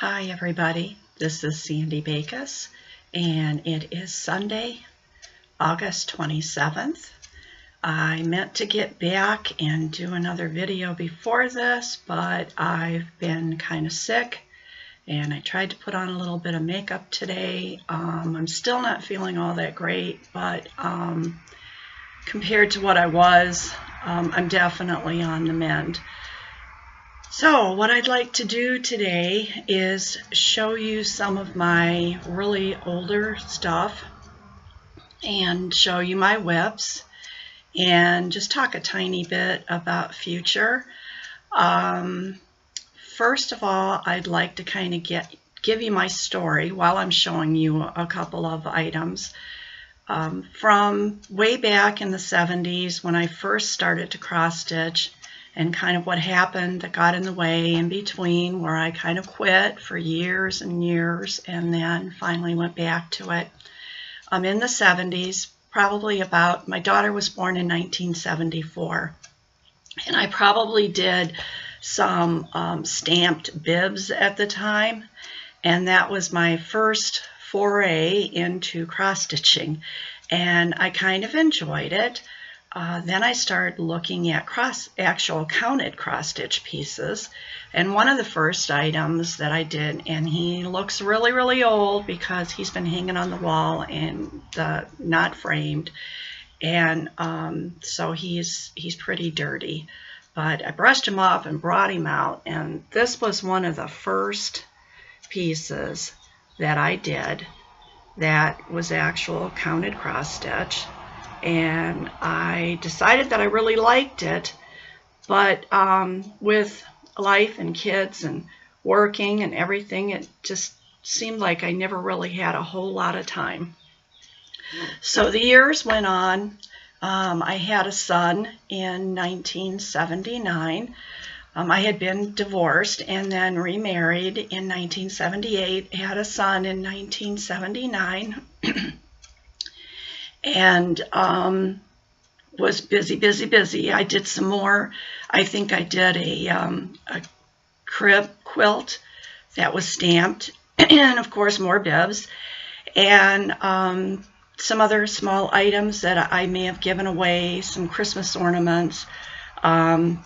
Hi everybody, this is Sandy Bakos, and it is Sunday, August 27th. I meant to get back and do another video before this, but I've been kind of sick and I tried to put on a little bit of makeup today. I'm still not feeling all that great, but compared to what I was, I'm definitely on the mend. So what I'd like to do today is show you some of my really older stuff and show you my whips and just talk a tiny bit about future. First of all, I'd like to kind of give you my story while I'm showing you a couple of items. From way back in the 70s when I first started to cross stitch, and kind of what happened that got in the way in between, where I kind of quit for years and years and then finally went back to it. In the 70s, probably about, my daughter was born in 1974, and I probably did some stamped bibs at the time, and that was my first foray into cross stitching, and I kind of enjoyed it. Then I started looking at actual counted cross stitch pieces, and one of the first items that I did, and he looks really, really old because he's been hanging on the wall and not framed, and so he's pretty dirty. But I brushed him off and brought him out, and this was one of the first pieces that I did that was actual counted cross stitch. And I decided that I really liked it, but with life and kids and working and everything, it just seemed like I never really had a whole lot of time. So the years went on. I had a son in 1979. I had been divorced and then remarried in 1978, had a son in 1979. And was busy. I did some more. I think I did a crib quilt that was stamped, and of course more bibs, and some other small items that I may have given away, some Christmas ornaments. And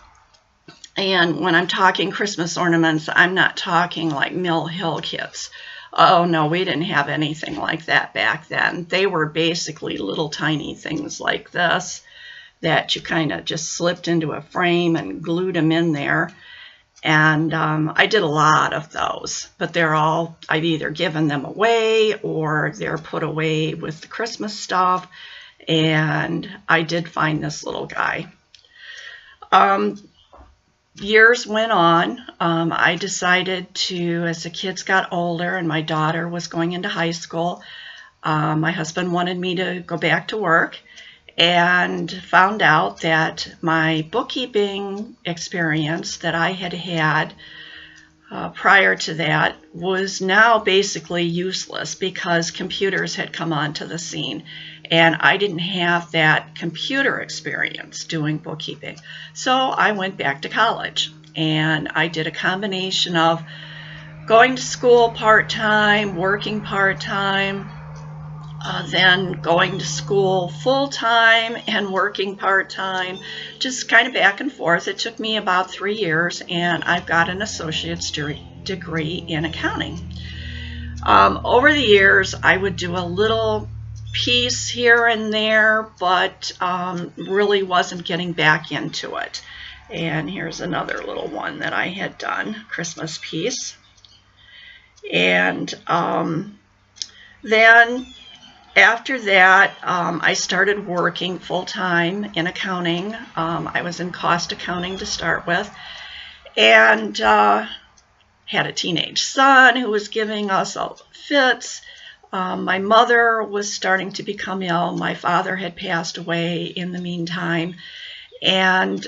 when I'm talking Christmas ornaments, I'm not talking like Mill Hill kits. Oh no, we didn't have anything like that back then. They were basically little tiny things like this that you kind of just slipped into a frame and glued them in there. And I did a lot of those, but they're all, I've either given them away or they're put away with the Christmas stuff. And I did find this little guy. Years went on. I decided to, as the kids got older and my daughter was going into high school, my husband wanted me to go back to work, and found out that my bookkeeping experience that I had had prior to that was now basically useless because computers had come onto the scene. And I didn't have that computer experience doing bookkeeping. So I went back to college, and I did a combination of going to school part-time, working part-time, then going to school full-time and working part-time, just kind of back and forth. It took me about 3 years, and I've got an associate's degree in accounting. Over the years, I would do a little piece here and there, but really wasn't getting back into it. And here's another little one that I had done, Christmas piece. And then after that, I started working full-time in accounting. I was in cost accounting to start with, and had a teenage son who was giving us all fits. My mother was starting to become ill. My father had passed away in the meantime. And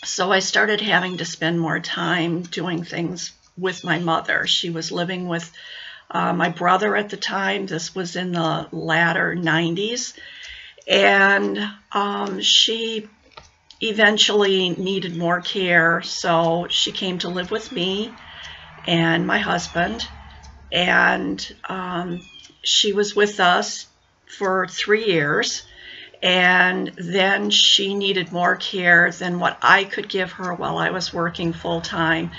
so I started having to spend more time doing things with my mother. She was living with my brother at the time. This was in the latter 90s. And she eventually needed more care, so she came to live with me. and my husband, and she was with us for 3 years, and then she needed more care than what I could give her while I was working full-time,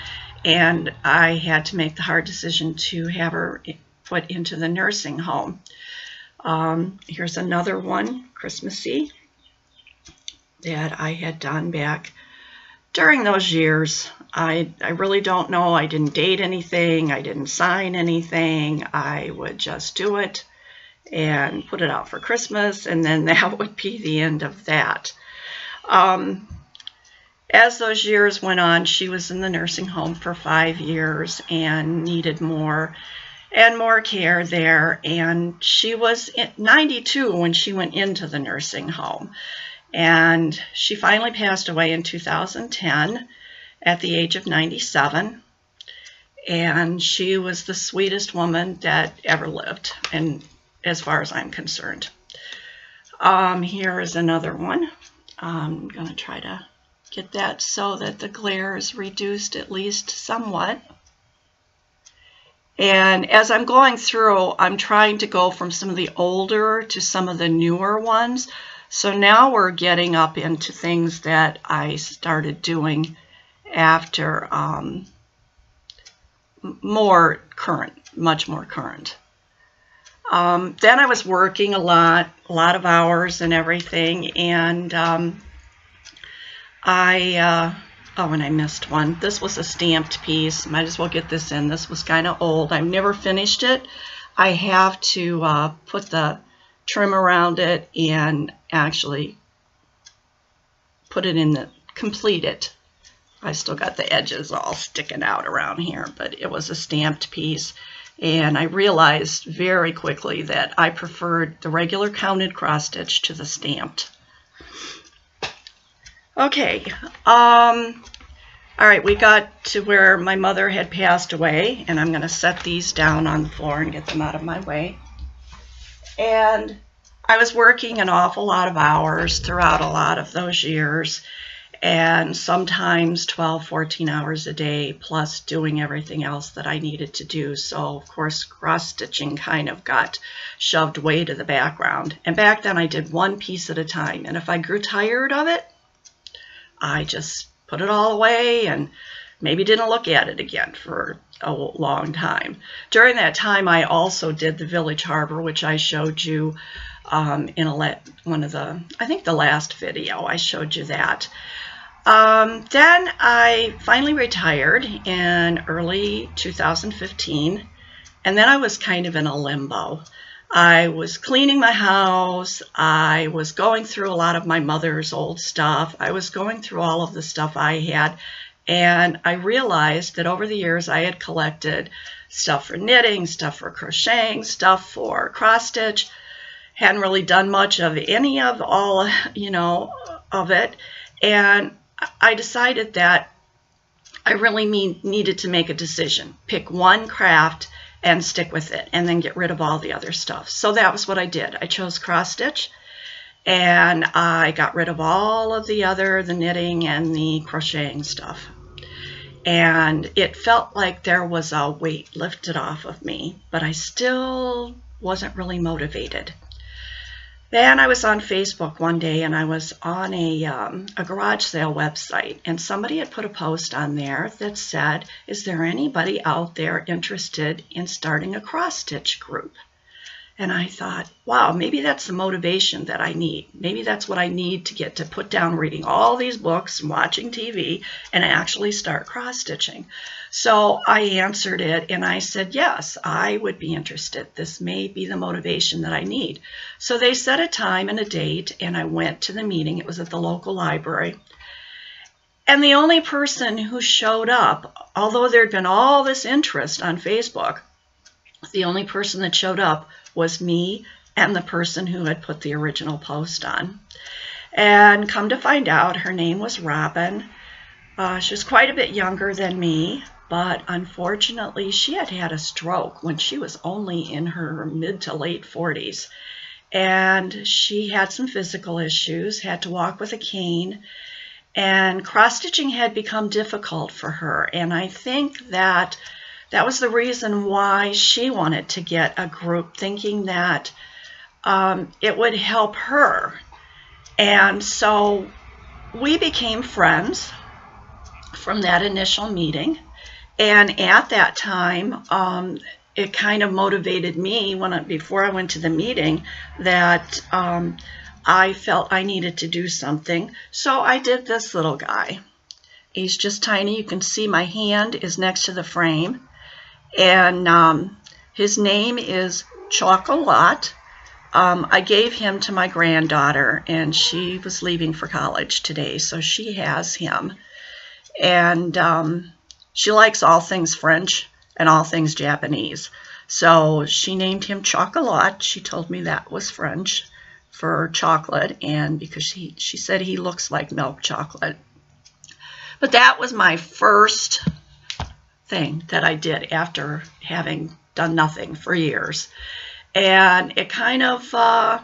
and I had to make the hard decision to have her put into the nursing home. Here's another one, Christmassy, that I had done back during those years. I really don't know. I didn't date anything. I didn't sign anything. I would just do it and put it out for Christmas, and then that would be the end of that. As those years went on, she was in the nursing home for 5 years and needed more and more care there, and she was 92 when she went into the nursing home, and she finally passed away in 2010 at the age of 97, and she was the sweetest woman that ever lived, and as far as I'm concerned. Here is another one. I'm going to try to get that so that the glare is reduced at least somewhat. And as I'm going through, I'm trying to go from some of the older to some of the newer ones. So now we're getting up into things that I started doing after more current, much more current. Then I was working a lot of hours and everything, and oh, and I missed one. This was a stamped piece. Might as well get this in. This was kind of old. I've never finished it. I have to put the trim around it and actually put it in the, complete it. I still got the edges all sticking out around here, but it was a stamped piece. And I realized very quickly that I preferred the regular counted cross stitch to the stamped. Okay, all right, we got to where my mother had passed away, and I'm going to set these down on the floor and get them out of my way. And I was working an awful lot of hours throughout a lot of those years, and sometimes 12, 14 hours a day, plus doing everything else that I needed to do. So, of course, cross-stitching kind of got shoved way to the background. And back then, I did one piece at a time. And if I grew tired of it, I just put it all away and maybe didn't look at it again for a long time. During that time, I also did the Village Harbor, which I showed you in one of the, I think the last video, I showed you that. Then I finally retired in early 2015, and then I was kind of in a limbo. I was cleaning my house, I was going through a lot of my mother's old stuff, I was going through all of the stuff I had, and I realized that over the years I had collected stuff for knitting, stuff for crocheting, stuff for cross-stitch, hadn't really done much of any of all, of it, and I decided that I really needed to make a decision. Pick one craft and stick with it, and then get rid of all the other stuff. So that was what I did. I chose cross-stitch, and I got rid of all of the knitting and the crocheting stuff. And it felt like there was a weight lifted off of me, but I still wasn't really motivated. Then I was on Facebook one day, and I was on a garage sale website, and somebody had put a post on there that said, is there anybody out there interested in starting a cross-stitch group? And I thought, wow, maybe that's the motivation that I need. Maybe that's what I need to get to put down reading all these books and watching TV and actually start cross-stitching. So I answered it, and I said, yes, I would be interested. This may be the motivation that I need. So they set a time and a date, and I went to the meeting. It was at the local library. And the only person who showed up, although there had been all this interest on Facebook, the only person that showed up was me and the person who had put the original post on. And come to find out, her name was Robin. She was quite a bit younger than me, but unfortunately she had had a stroke when she was only in her mid to late 40s. And she had some physical issues, had to walk with a cane, and cross-stitching had become difficult for her. And I think that That was the reason why she wanted to get a group, thinking that it would help her. And so we became friends from that initial meeting. And at that time, it kind of motivated me before I went to the meeting that I felt I needed to do something. So I did this little guy. He's just tiny. You can see my hand is next to the frame. And his name is Chocolat. I gave him to my granddaughter, and she was leaving for college today, so she has him. And she likes all things French and all things Japanese. So she named him Chocolat. She told me that was French for chocolate, and because she said he looks like milk chocolate. But that was my first thing that I did after having done nothing for years. And it kind of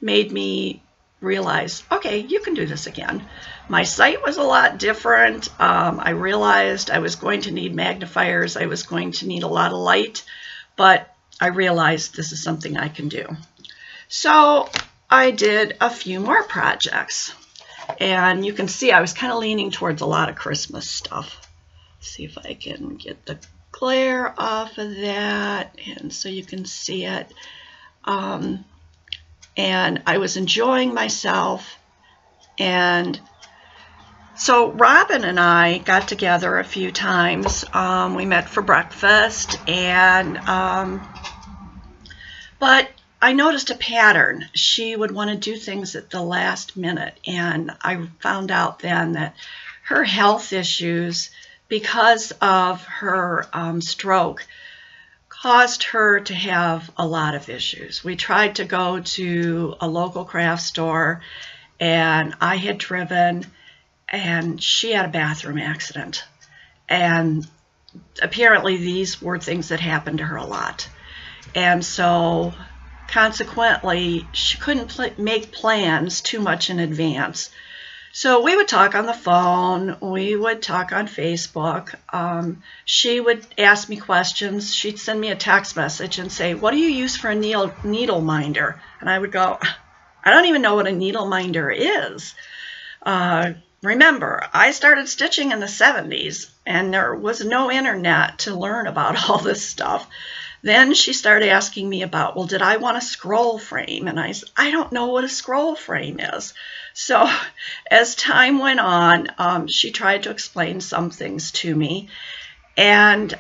made me realize, okay, you can do this again. My sight was a lot different. I realized I was going to need magnifiers. I was going to need a lot of light, but I realized this is something I can do. So I did a few more projects, and you can see I was kind of leaning towards a lot of Christmas stuff. See if I can get the glare off of that, and so you can see it. And I was enjoying myself, and so Robin and I got together a few times. We met for breakfast, and but I noticed a pattern. She would want to do things at the last minute, and I found out then that her health issues, because of her stroke, caused her to have a lot of issues. We tried to go to a local craft store, and I had driven, and she had a bathroom accident. And apparently these were things that happened to her a lot. And so consequently, she couldn't make plans too much in advance. So we would talk on the phone, we would talk on Facebook. She would ask me questions. She'd send me a text message and say, "What do you use for a needle minder?" And I would go, "I don't even know what a needle minder is." Remember, I started stitching in the 70s, and there was no internet to learn about all this stuff. Then she started asking me about, well, did I want a scroll frame? And I said, I don't know what a scroll frame is. So as time went on, she tried to explain some things to me. And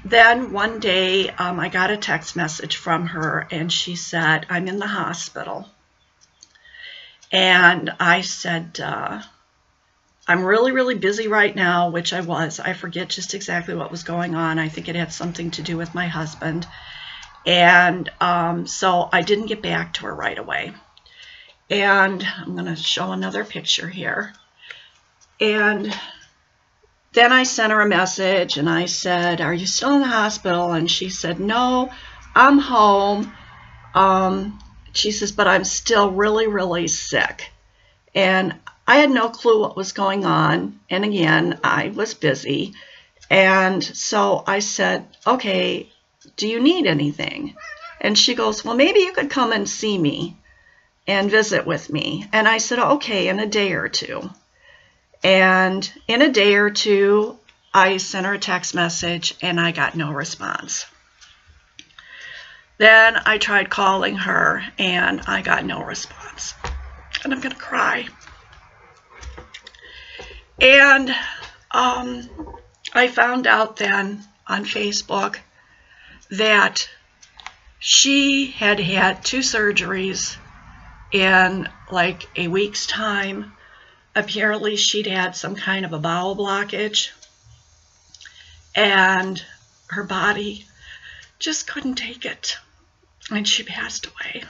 then one day I got a text message from her, and she said, "I'm in the hospital." And I said, "I'm really, really busy right now," which I was. I forget just exactly what was going on. I think it had something to do with my husband. And so I didn't get back to her right away. And I'm going to show another picture here. And then I sent her a message, and I said, "Are you still in the hospital?" And she said, "No, I'm home." She says, "But I'm still really, really sick." And I had no clue what was going on. And again, I was busy. And so I said, "Okay, do you need anything?" And she goes, "Well, maybe you could come and see me and visit with me." And I said, "Okay, in a day or two." And in a day or two, I sent her a text message, and I got no response. Then I tried calling her, and I got no response. And I'm going to cry. And I found out then on Facebook that she had had 2 surgeries in like a week's time. Apparently she'd had some kind of a bowel blockage, and her body just couldn't take it, and she passed away.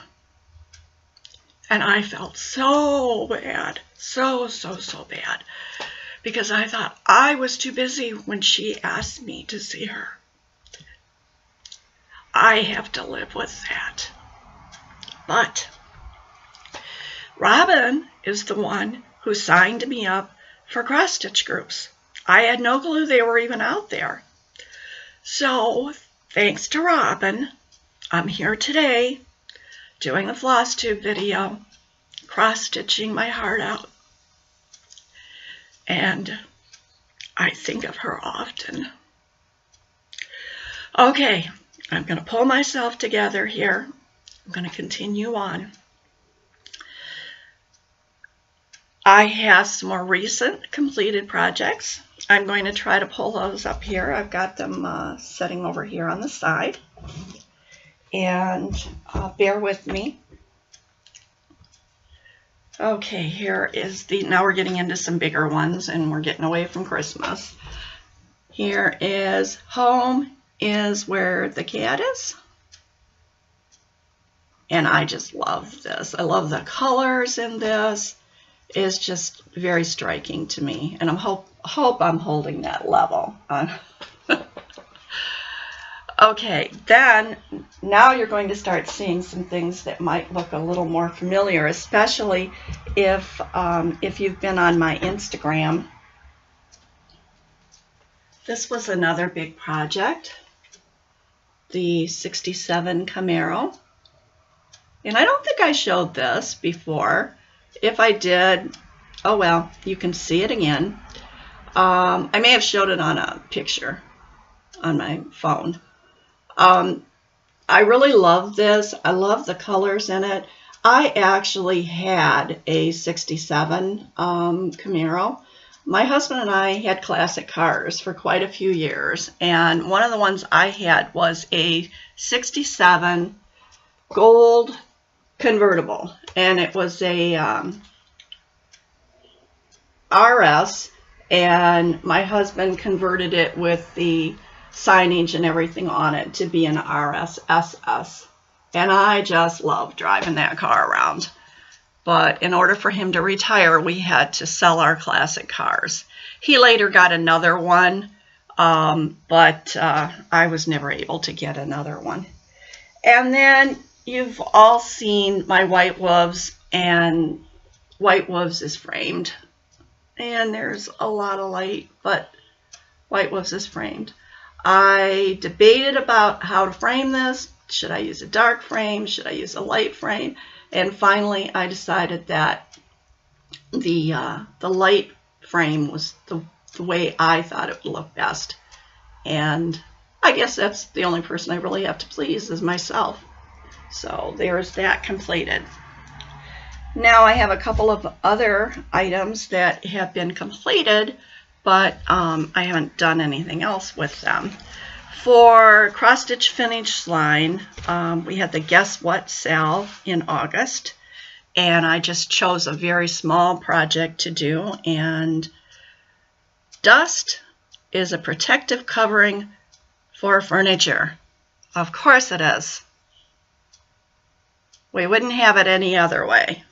And I felt so bad, so bad, because I thought I was too busy when she asked me to see her. I have to live with that. But Robin is the one who signed me up for cross-stitch groups. I had no clue they were even out there. So, thanks to Robin, I'm here today doing the Flosstube video, cross-stitching my heart out. And I think of her often. Okay, I'm going to pull myself together here. I'm going to continue on. I have some more recent completed projects. I'm going to try to pull those up here. I've got them setting over here on the side. And bear with me. Okay, here is now we're getting into some bigger ones and we're getting away from Christmas. Here is Home is Where the Cat Is. And I just love this. I love the colors in this. It's just very striking to me. And I hope I'm holding that level. Okay, then now you're going to start seeing some things that might look a little more familiar, especially if you've been on my Instagram. This was another big project, the 67 Camaro. And I don't think I showed this before. If I did, oh well, you can see it again. I may have showed it on a picture on my phone. I really love this. I love the colors in it. I actually had a 67 Camaro. My husband and I had classic cars for quite a few years, and one of the ones I had was a 67 gold convertible, and it was a RS, and my husband converted it with the signage and everything on it to be an RSSS, and I just love driving that car around. But in order for him to retire, we had to sell our classic cars. He later got another one, but I was never able to get another one. And then you've all seen my White Wolves, and White Wolves is framed. And there's a lot of light, but White Wolves is framed. I debated about how to frame this. Should I use a dark frame? Should I use a light frame? And finally, I decided that the light frame was the way I thought it would look best. And I guess that's the only person I really have to please is myself. So there's that completed. Now I have a couple of other items that have been completed, but I haven't done anything else with them. For Cross Stitch Finish line, we had the Guess What sale in August, and I just chose a very small project to do, and dust is a protective covering for furniture. Of course it is. We wouldn't have it any other way.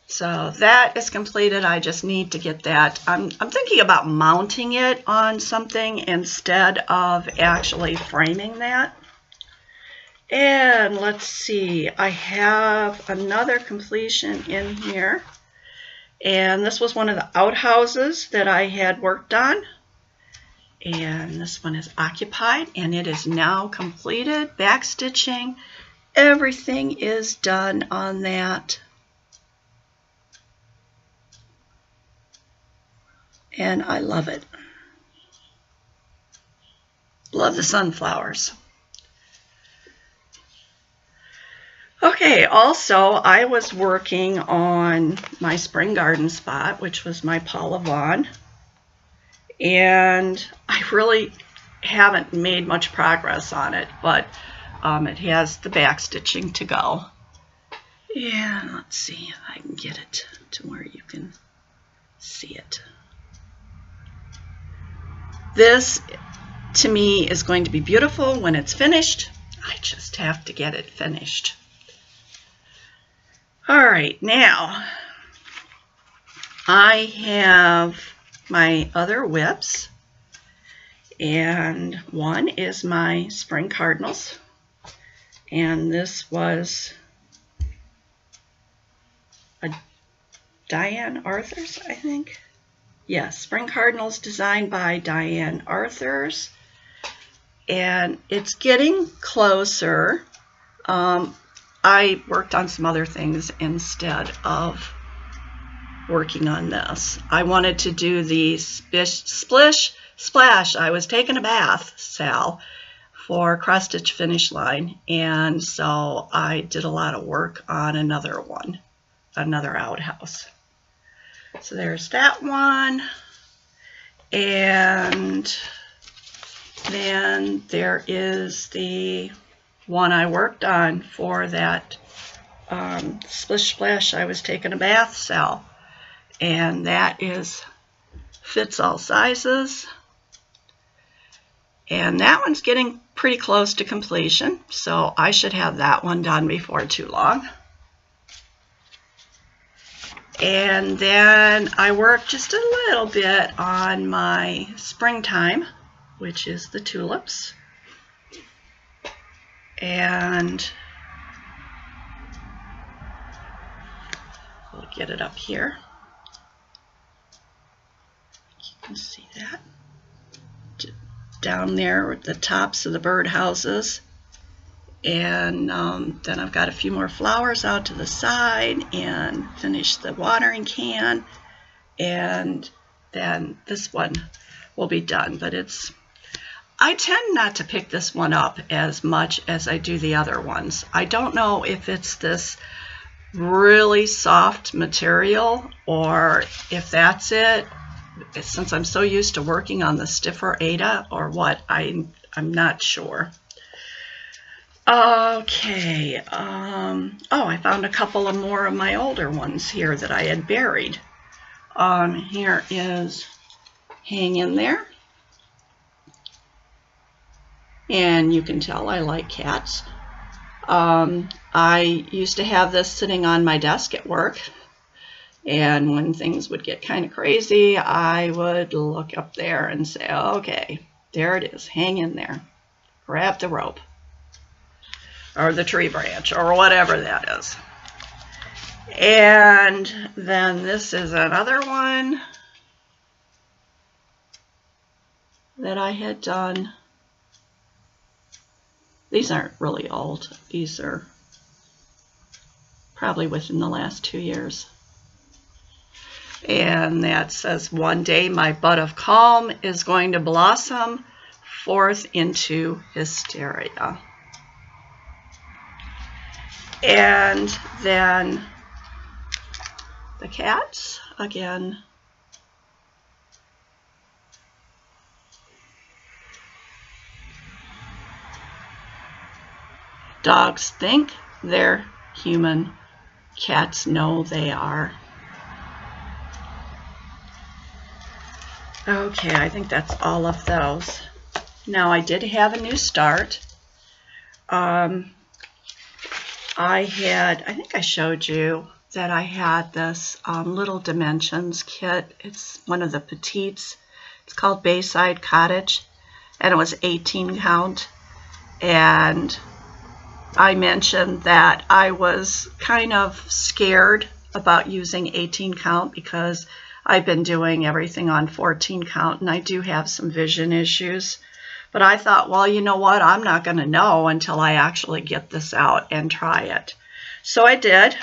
So that is completed. I just need to get that. I'm thinking about mounting it on something instead of actually framing that. And let's see, I have another completion in here. And this was one of the outhouses that I had worked on. And this one is occupied, and it is now completed. Backstitching, everything is done on that. And I love it. Love the sunflowers. Okay, also I was working on my spring garden spot, which was my Paula Vaughn. And I really haven't made much progress on it, but it has the back stitching to go. And let's see if I can get it to where you can see it. This, to me, is going to be beautiful when it's finished. I just have to get it finished. All right, now I have my other whips, and one is my Spring Cardinals, and this was a Diane Arthur's, I think. Yes, Spring Cardinals designed by Diane Arthurs. And it's getting closer. I worked on some other things instead of working on this. I wanted to do the Splish Splash. I was taking a bath, Sal, for cross stitch finish line, and so I did a lot of work on another one, another outhouse. So there's that one, and then there is the one I worked on for that Splish Splash. I was taking a bath, Sal, and that fits all sizes. And that one's getting pretty close to completion, so I should have that one done before too long. And then I worked just a little bit on my springtime, which is the tulips. And we'll get it up here. You can see that. Down there at the tops of the birdhouses. And then I've got a few more flowers out to the side and finish the watering can. And then this one will be done. But I tend not to pick this one up as much as I do the other ones. I don't know if it's this really soft material or if that's it, since I'm so used to working on the stiffer Ada, or what. I'm not sure. Okay. Oh, I found a couple of more of my older ones here that I had buried. Here is Hang in There. And you can tell I like cats. I used to have this sitting on my desk at work. And when things would get kind of crazy, I would look up there and say, okay, there it is, hang in there. Grab the rope. Or the tree branch, or whatever that is. And then this is another one that I had done. These aren't really old. These are probably within the last 2 years. And that says, one day my bud of calm is going to blossom forth into hysteria. And then the cats, again. Dogs think they're human. Cats know they are. Okay, I think that's all of those. Now, I did have a new start. I think I showed you that I had this Little Dimensions kit. It's one of the petites. It's called Bayside Cottage, and it was 18 count. And I mentioned that I was kind of scared about using 18 count because I've been doing everything on 14 count, and I do have some vision issues. But I thought, well, you know what? I'm not going to know until I actually get this out and try it. So I did.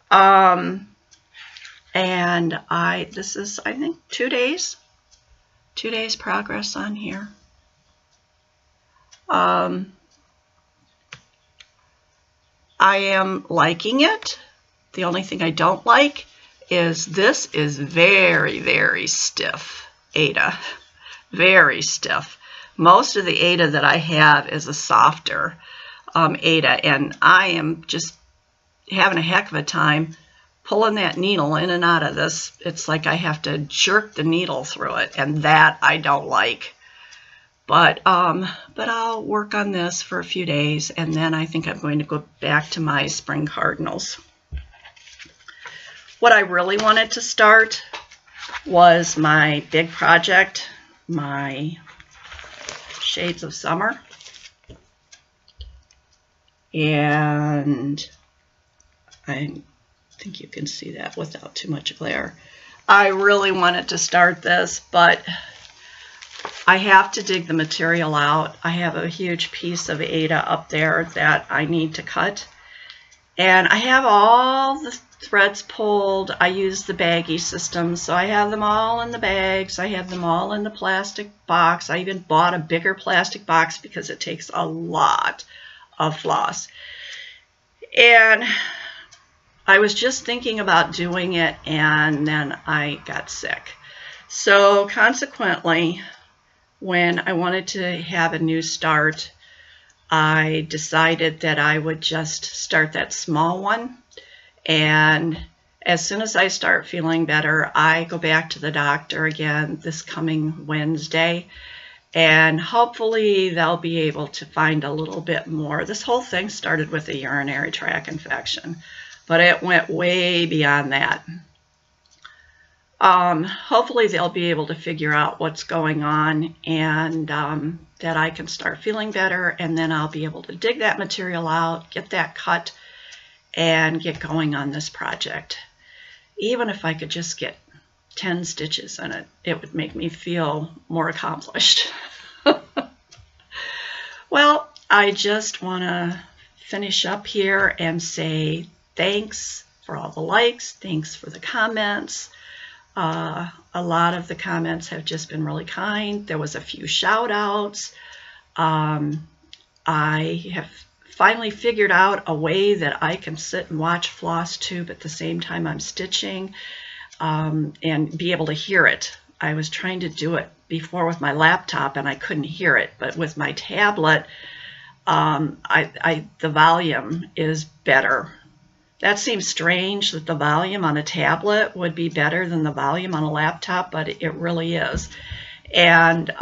And this is, I think, 2 days. 2 days progress on here. I am liking it. The only thing I don't like is this is very, very stiff Ada. Very stiff. Most of the Ada that I have is a softer Ada, and I am just having a heck of a time pulling that needle in and out of this. It's like I have to jerk the needle through it, and that I don't like. But I'll work on this for a few days, and then I think I'm going to go back to my spring cardinals. What I really wanted to start was my big project, my Shades of Summer. And I think you can see that without too much glare. I really wanted to start this, but I have to dig the material out. I have a huge piece of Ada up there that I need to cut. And I have all the threads pulled. I use the baggie system, so I have them all in the bags. I have them all in the plastic box. I even bought a bigger plastic box because it takes a lot of floss. And I was just thinking about doing it, and then I got sick. So consequently, when I wanted to have a new start, I decided that I would just start that small one. And as soon as I start feeling better, I go back to the doctor again this coming Wednesday. And hopefully they'll be able to find a little bit more. This whole thing started with a urinary tract infection, but it went way beyond that. Hopefully they'll be able to figure out what's going on, and that I can start feeling better, and then I'll be able to dig that material out, get that cut, and get going on this project. Even if I could just get 10 stitches in it, it would make me feel more accomplished. Well, I just want to finish up here and say thanks for all the likes, thanks for the comments. A lot of the comments have just been really kind. There was a few shout outs. I have finally figured out a way that I can sit and watch Flosstube at the same time I'm stitching, and be able to hear it. I was trying to do it before with my laptop and I couldn't hear it, but with my tablet, the volume is better. That seems strange that the volume on a tablet would be better than the volume on a laptop, but it really is. And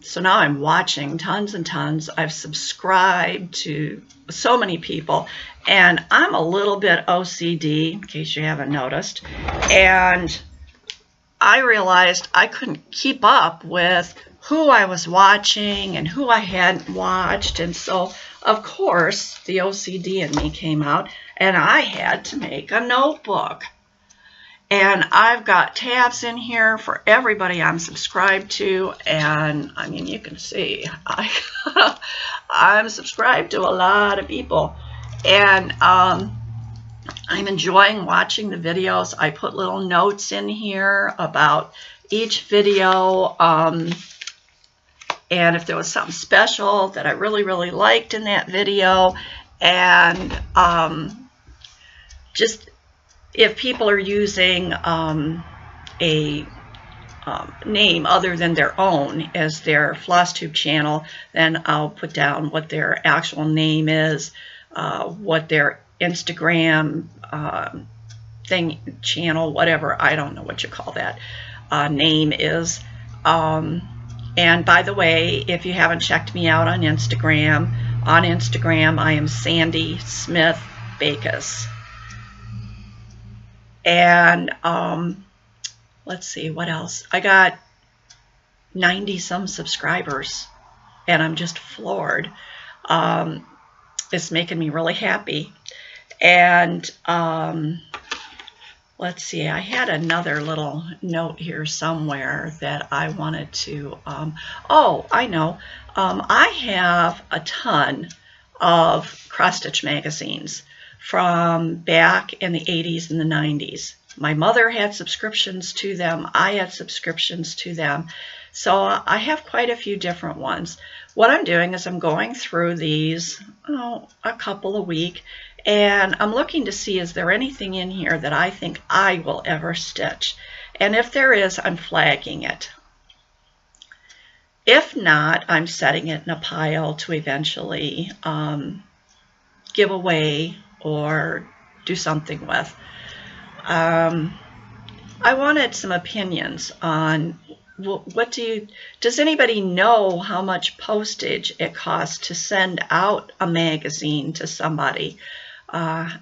so now I'm watching tons and tons. I've subscribed to so many people, and I'm a little bit OCD, in case you haven't noticed. And I realized I couldn't keep up with who I was watching and who I hadn't watched. And so, of course, the OCD in me came out, and I had to make a notebook. And I've got tabs in here for everybody I'm subscribed to, and I mean, you can see I'm subscribed to a lot of people, and I'm enjoying watching the videos. I put little notes in here about each video, and if there was something special that I really liked in that video, and just if people are using a name other than their own as their Flosstube channel, then I'll put down what their actual name is, what their Instagram channel, whatever, I don't know what you call that, name is. And by the way, if you haven't checked me out on Instagram I am sandysmithbakos. And let's see, what else? I got 90 some subscribers, and I'm just floored. It's making me really happy. And let's see, I had another little note here somewhere that I wanted to, oh, I know. I have a ton of cross-stitch magazines from back in the 80s and the 90s. My mother had subscriptions to them. I had subscriptions to them. So I have quite a few different ones. What I'm doing is I'm going through these, a couple a week, and I'm looking to see, is there anything in here that I think I will ever stitch? And if there is, I'm flagging it. If not, I'm setting it in a pile to eventually give away or do something with. I wanted some opinions on does anybody know how much postage it costs to send out a magazine to somebody? I'm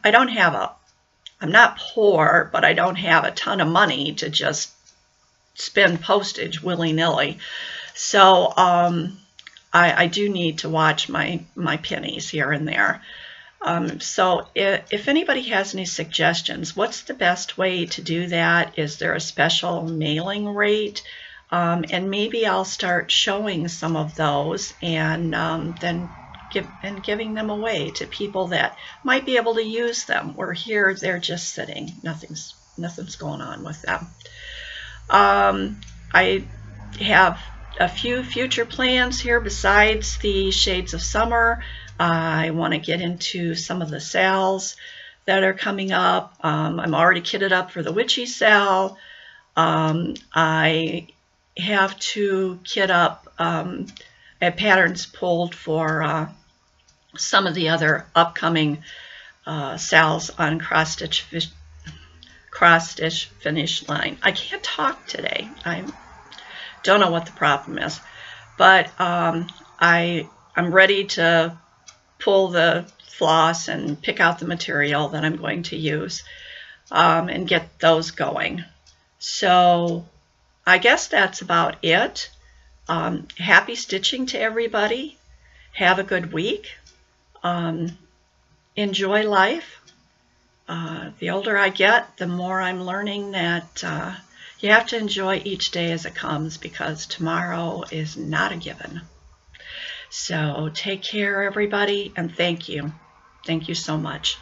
not poor, but I don't have a ton of money to just spend postage willy-nilly. So I do need to watch my pennies here and there. So if anybody has any suggestions, what's the best way to do that? Is there a special mailing rate? And maybe I'll start showing some of those and then giving them away to people that might be able to use them. Where here they're just sitting, nothing's going on with them. I have a few future plans here besides the Shades of Summer. I want to get into some of the sales that are coming up. I'm already kitted up for the witchy sale. I have to kit up at patterns pulled for some of the other upcoming sales on cross stitch finish line. I can't talk today. I don't know what the problem is, but I'm ready to pull the floss and pick out the material that I'm going to use and get those going. So I guess that's about it. Happy stitching to everybody. Have a good week. Enjoy life. The older I get, the more I'm learning that you have to enjoy each day as it comes, because tomorrow is not a given. So take care, everybody, and thank you. Thank you so much.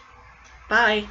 Bye.